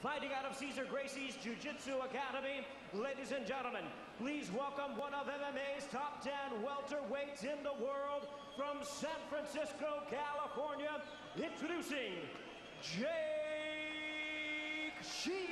Fighting out of Cesar Gracie's Jiu-Jitsu Academy, ladies and gentlemen, please welcome one of MMA's top 10 welterweights in the world from San Francisco, California, introducing Jake Shields.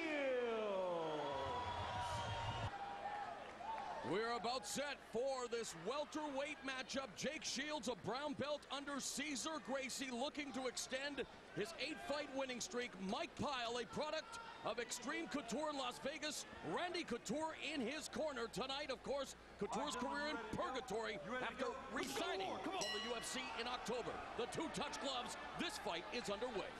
We're about set for this welterweight matchup. Jake Shields, a brown belt under Cesar Gracie, looking to extend his 8-fight winning streak. Mike Pyle, a product of Extreme Couture in Las Vegas. Randy Couture in his corner tonight. Of course, Couture's career in purgatory after resigning from the UFC in October. The two touch gloves. This fight is underway.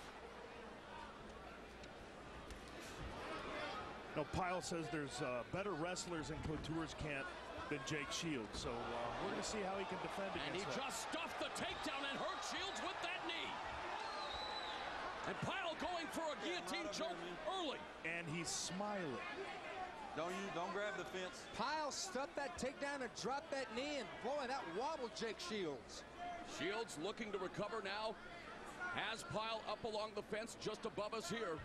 No, Pyle says there's better wrestlers in Couture's camp than Jake Shields, so we're going to see how he can defend against And he just stuffed the takedown and hurt Shields with that knee. And Pyle going for a guillotine choke early. And he's smiling. Don't grab the fence. Pyle stuffed that takedown and dropped that knee, and boy, that wobbled Jake Shields. Shields looking to recover now. Has Pyle up along the fence just above us here.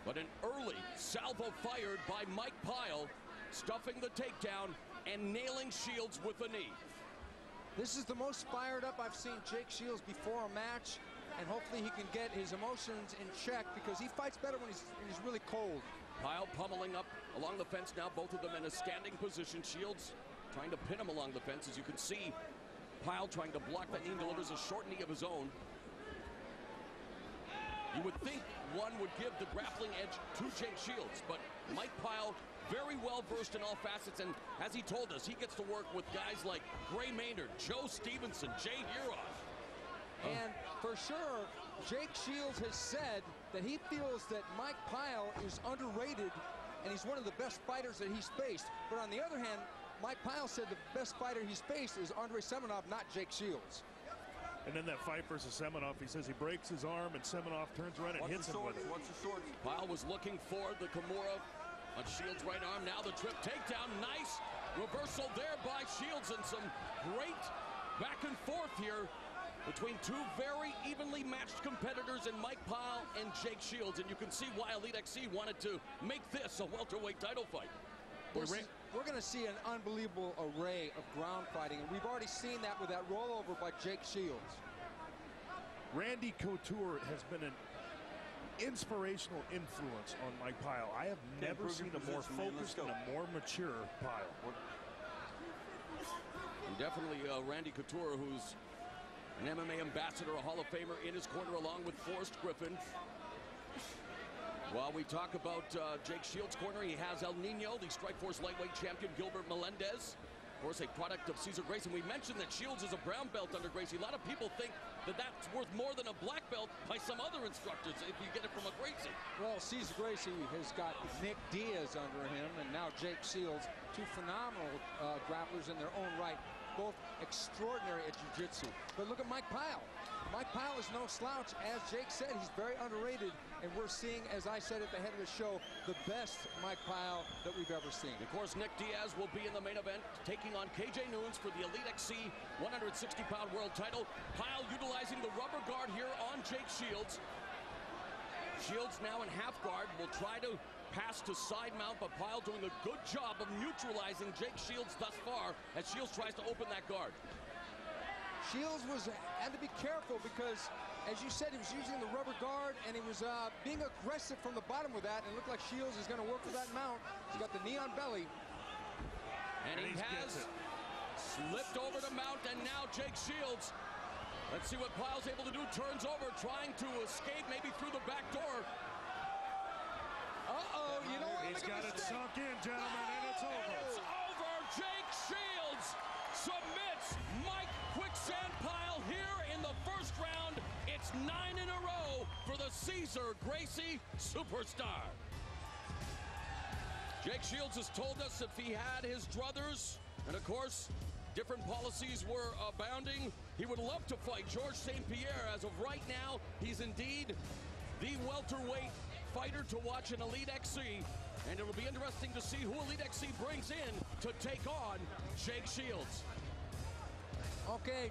But an early salvo fired by Mike Pyle, stuffing the takedown and nailing Shields with a knee. This is the most fired up I've seen Jake Shields before a match, and hopefully he can get his emotions in check because he fights better when he's really cold. Pyle pummeling up along the fence now, both of them in a standing position. Shields trying to pin him along the fence. As you can see, Pyle trying to block that knee and delivers a short knee of his own. You would think one would give the grappling edge to Jake Shields, but Mike Pyle very well versed in all facets, and as he told us, he gets to work with guys like Gray Maynard, Joe Stevenson, Jay Huron. And for sure, Jake Shields has said that he feels that Mike Pyle is underrated and he's one of the best fighters that he's faced. But on the other hand, Mike Pyle said the best fighter he's faced is Andrei Semenov, not Jake Shields. And then that fight versus Semenov, he says he breaks his arm and Semenov turns around and hits him with it. What's the shorts? Pyle was looking for the Kimura on Shields' right arm. Now the trip takedown. Nice reversal there by Shields, and some great back and forth here between two very evenly matched competitors in Mike Pyle and Jake Shields. And you can see why Elite XC wanted to make this a welterweight title fight. We're going to see an unbelievable array of ground fighting, and we've already seen that with that rollover by Jake Shields. Randy Couture has been an inspirational influence on Mike Pyle. I have never seen a more focused and a more mature Pyle. And definitely Randy Couture, who's an MMA ambassador, a Hall of Famer in his corner along with Forrest Griffin. While we talk about Jake Shields' corner, he has El Nino, the Strikeforce lightweight champion, Gilbert Melendez. Of course, a product of Cesar Gracie. And we mentioned that Shields is a brown belt under Gracie. A lot of people think that that's worth more than a black belt by some other instructors if you get it from a Gracie. Well, Cesar Gracie has got Nick Diaz under him, and now Jake Shields, two phenomenal grapplers in their own right, both extraordinary at jiu-jitsu. But look at Mike Pyle. Mike Pyle is no slouch. As Jake said, he's very underrated, and we're seeing, as I said at the head of the show, the best Mike Pyle that we've ever seen. Of course, Nick Diaz will be in the main event, taking on KJ Noons for the Elite XC 160-pound world title. Pyle utilizing the rubber guard here on Jake Shields. Shields now in half guard, will try to pass to side mount, but Pyle doing a good job of neutralizing Jake Shields thus far as Shields tries to open that guard. Shields had to be careful because, as you said, he was using the rubber guard, and he was being aggressive from the bottom with that, and it looked like Shields is going to work with that mount. He's got the knee on belly. And he has slipped over to mount, and now Jake Shields, let's see what Pyle's able to do, turns over, trying to escape maybe through the back door. Uh-oh, you know what? He's got it sunk in, gentlemen, and it's over. It's over. Jake Shields submits Mike Quicksand Pyle here in the first round. It's 9 in a row for the Cesar Gracie superstar. Jake Shields has told us if he had his druthers, and of course, different policies were abounding, he would love to fight Georges St-Pierre. As of right now, he's indeed the welterweight fighter to watch in Elite XC, and it'll be interesting to see who Elite XC brings in to take on Jake Shields. Okay,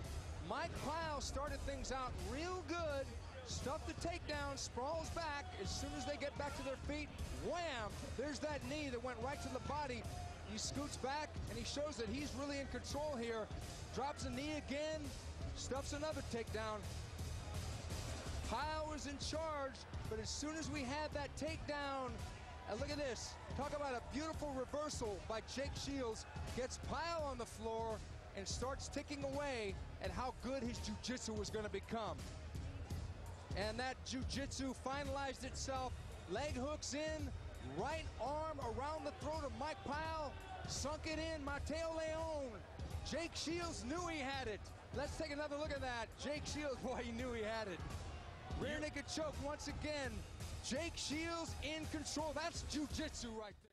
Mike Pyle started things out real good, stuff the takedown, sprawls back. As soon as they get back to their feet, wham! There's that knee that went right to the body. He scoots back, and he shows that he's really in control here. Drops a knee again, stuffs another takedown. Pyle was in charge, but as soon as we had that takedown, and look at this. Talk about a beautiful reversal by Jake Shields. Gets Pyle on the floor and starts ticking away at how good his jiu-jitsu was going to become. And that jiu-jitsu finalized itself. Leg hooks in, right arm around the throat of Mike Pyle. Sunk it in, Mateo Leon. Jake Shields knew he had it. Let's take another look at that. Jake Shields, boy, he knew he had it. Rear naked choke once again. Jake Shields in control. That's jiu-jitsu right there.